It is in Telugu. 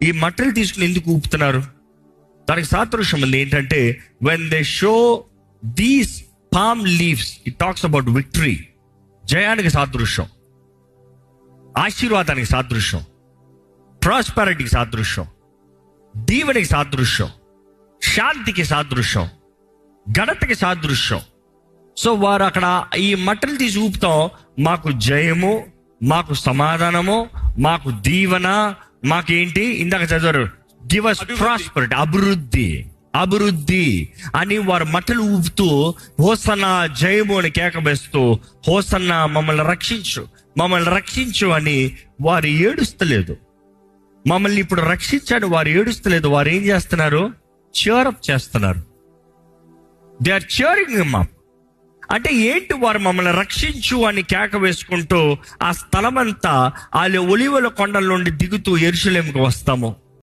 ఈ మట్టలు తీసుకుని ఎందుకు ఊపుతున్నారు? దానికి సాదృశ్యం ఉంది. ఏంటంటే when they show these palm leaves, it talks about victory. జయానికి సాదృశ్యం, ఆశీర్వాదానికి సాదృశ్యం, ప్రాస్పెరిటీకి సాదృశ్యం, దీవెనికి సాదృశ్యం, శాంతికి సాదృశ్యం, ఘనతకి సాదృశ్యం. సో వారు అక్కడ ఈ మట్టలు తీసి ఊపుతాం, మాకు జయము, మాకు సమాధానము, మాకు దీవెన, మాకేంటి ఇందాక చదివారు, గివ్ us ప్రాస్పెరిటీ, అభివృద్ధి అని వారు మట్టలు ఊపుతూ హోసన్నా జయము అని కేక వేస్తూ, హోసన్నా మమ్మల్ని రక్షించు అని వారు ఏడుస్తలేదు. మమ్మల్ని ఇప్పుడు రక్షించాడు వారు ఏడుస్తలేదు. వారు ఏం చేస్తున్నారు? cheer-up చేస్తున్నారు. They are cheering him up. అంటే ఏంటి? వారు మమ్మల్ని రక్షించు అని కేక వేసుకుంటూ ఆ స్థలమంతా ఒలీవల కొండల నుండి దిగుతూ యెరూషలేముకు వస్తాము.